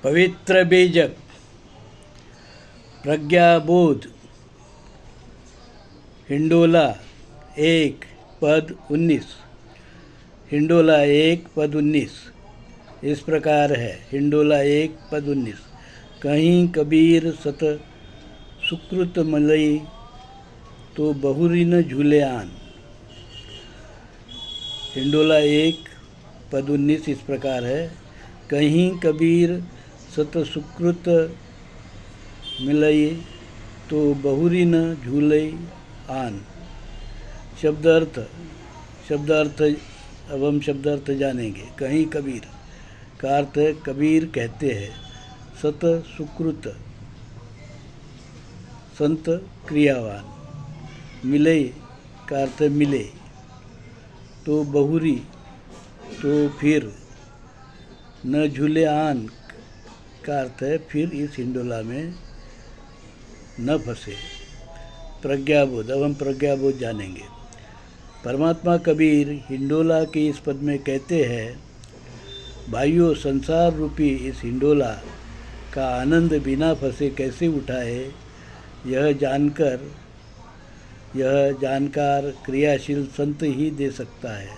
पवित्र बीजक प्रज्ञाबोध हिंडोला 1 पद 19। हिंडोला 1 पद 19 इस प्रकार है। हिंडोला 1 पद 19। कहीं कबीर सत सुकृत मलई तो बहुरी न झूले आन। हिंडोला 1 पद 19 इस प्रकार है। कहीं कबीर सत सुकृत मिलई तो बहुरी न झूले आन। शब्दार्थ अब हम शब्दार्थ जानेंगे। कहीं कबीर का अर्थ है कबीर कहते हैं सत सुकृत संत क्रियावान, मिले का अर्थ मिले, तो बहुरी तो फिर, न झूले आन का अर्थ है फिर इस हिंडोला में न फंसे। प्रज्ञाबोध अब हम प्रज्ञाबोध जानेंगे। परमात्मा कबीर हिंडोला के इस पद में कहते हैं, भाइयों संसार रूपी इस हिंडोला का आनंद बिना फंसे कैसे उठाए, यह जानकार क्रियाशील संत ही दे सकता है,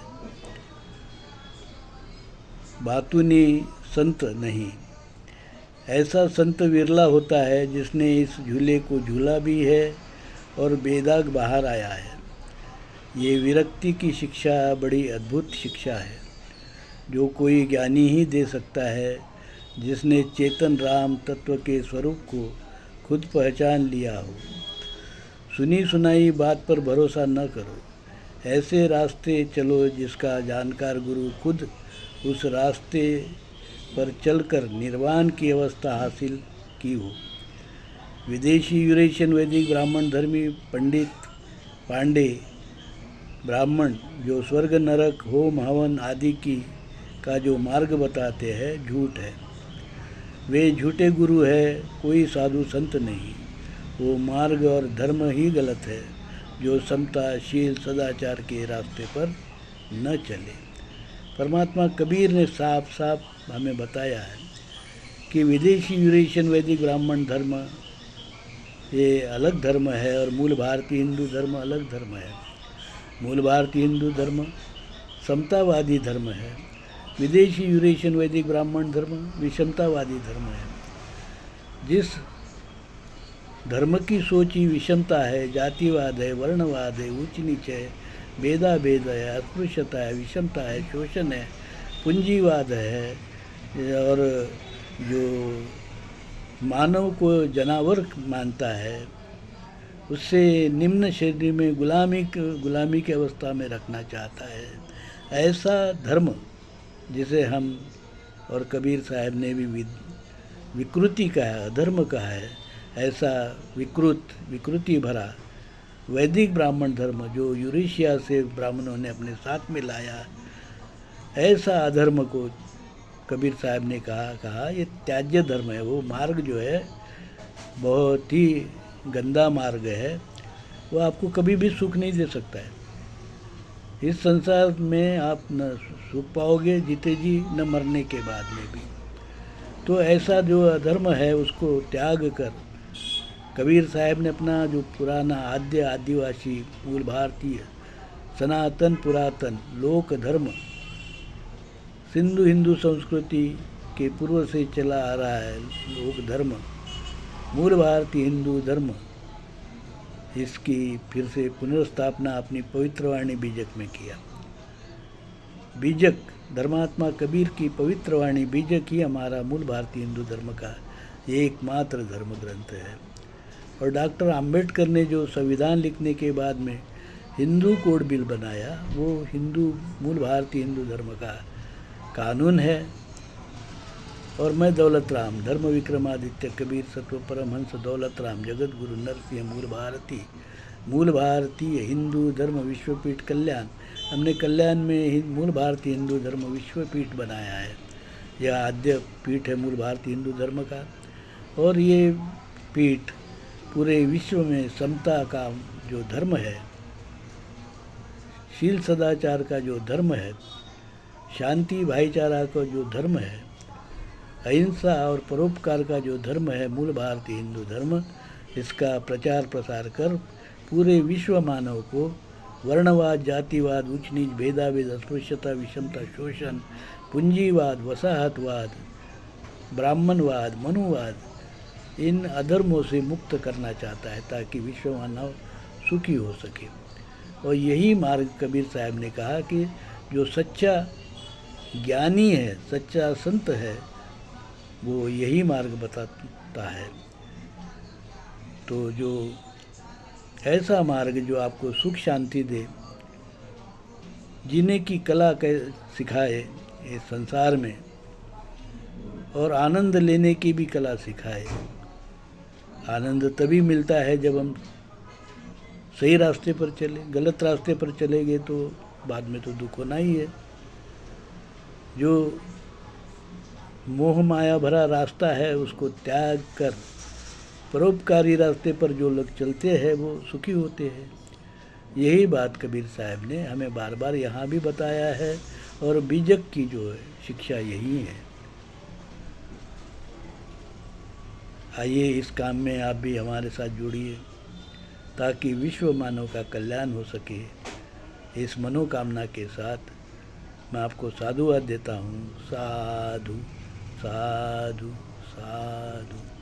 बातूनी संत नहीं। ऐसा संत विरला होता है जिसने इस झूले को झूला भी है और बेदाग बाहर आया है। ये विरक्ति की शिक्षा बड़ी अद्भुत शिक्षा है जो कोई ज्ञानी ही दे सकता है, जिसने चेतन राम तत्व के स्वरूप को खुद पहचान लिया हो। सुनी सुनाई बात पर भरोसा न करो, ऐसे रास्ते चलो जिसका जानकार गुरु खुद उस रास्ते पर चलकर निर्वाण की अवस्था हासिल की हो। विदेशी यूरेशियन वैदिक ब्राह्मण धर्मी पंडित पांडे ब्राह्मण जो स्वर्ग नरक होम हवन आदि का जो मार्ग बताते हैं झूठ है। वे झूठे गुरु है, कोई साधु संत नहीं। वो मार्ग और धर्म ही गलत है जो समता शील सदाचार के रास्ते पर न चले। परमात्मा कबीर ने साफ साफ हमें बताया है कि विदेशी यूरेशियन वैदिक ब्राह्मण धर्म ये अलग धर्म है और मूल भारतीय हिंदू धर्म अलग धर्म है। मूल भारतीय हिंदू धर्म समतावादी धर्म है, विदेशी यूरेशियन वैदिक ब्राह्मण धर्म विषमतावादी धर्म है। जिस धर्म की सोच ही विषमता है, जातिवाद है, वर्णवाद है, ऊंच नीच है, भेदा भेद है, अस्पृश्यता है, विषमता है, शोषण है, पूंजीवाद है और जो मानव को जानवर मानता है, उससे निम्न श्रेणी में गुलामी की अवस्था में रखना चाहता है। ऐसा धर्म जिसे हम और कबीर साहब ने भी विकृति कहा है, अधर्म कहा है, ऐसा विकृति भरा वैदिक ब्राह्मण धर्म जो यूरेशिया से ब्राह्मणों ने अपने साथ में लाया, ऐसा अधर्म को कबीर साहब ने कहा ये त्याज्य धर्म है। वो मार्ग जो है बहुत ही गंदा मार्ग है, वो आपको कभी भी सुख नहीं दे सकता है। इस संसार में आप न सुख पाओगे जीते जी, न मरने के बाद में भी। तो ऐसा जो अधर्म है उसको त्याग कर कबीर साहब ने अपना जो पुराना आद्य आदिवासी मूल भारतीय सनातन पुरातन लोक धर्म सिंधु हिंदू संस्कृति के पूर्व से चला आ रहा है लोक धर्म मूल भारतीय हिंदू धर्म, इसकी फिर से पुनर्स्थापना अपनी पवित्र वाणी बीजक में किया। बीजक धर्मात्मा कबीर की पवित्र वाणी बीजक ही हमारा मूल भारतीय हिंदू धर्म का एकमात्र धर्म ग्रंथ है। और डॉक्टर आम्बेडकर ने जो संविधान लिखने के बाद में हिंदू कोड बिल बनाया, वो मूल भारतीय हिंदू धर्म का कानून है। और मैं दौलत राम धर्म विक्रमादित्य कबीर सत्व परमहंस दौलत राम जगत गुरु नरसिंह मूल भारतीय हिंदू धर्म विश्वपीठ कल्याण, हमने कल्याण में मूल भारतीय हिंदू धर्म विश्वपीठ बनाया है। यह आद्य पीठ है मूल भारतीय हिंदू धर्म का। और ये पीठ पूरे विश्व में समता का जो धर्म है, शील सदाचार का जो धर्म है, शांति भाईचारा का जो धर्म है, अहिंसा और परोपकार का जो धर्म है मूल भारतीय हिंदू धर्म, इसका प्रचार प्रसार कर पूरे विश्व मानव को वर्णवाद, जातिवाद, ऊंच नीच, भेदाभेद, अस्पृश्यता, विषमता, शोषण, पूंजीवाद, वसाहतवाद, ब्राह्मणवाद, मनुवाद, इन अधर्मों से मुक्त करना चाहता है ताकि विश्व मानव सुखी हो सके। और यही मार्ग कबीर साहब ने कहा कि जो सच्चा ज्ञानी है, सच्चा संत है, वो यही मार्ग बताता है। तो जो ऐसा मार्ग जो आपको सुख शांति दे, जीने की कला सिखाए इस संसार में, और आनंद लेने की भी कला सिखाए। आनंद तभी मिलता है जब हम सही रास्ते पर चले। गलत रास्ते पर चलेंगे तो बाद में तो दुख होना ही है। जो मोह माया भरा रास्ता है उसको त्याग कर परोपकारी रास्ते पर जो लोग चलते हैं वो सुखी होते हैं। यही बात कबीर साहब ने हमें बार बार यहाँ भी बताया है, और बीजक की जो है शिक्षा यही है। आइए इस काम में आप भी हमारे साथ जुड़िए ताकि विश्व मानव का कल्याण हो सके। इस मनोकामना के साथ मैं आपको साधुवाद देता हूँ। साधु साधु साधु।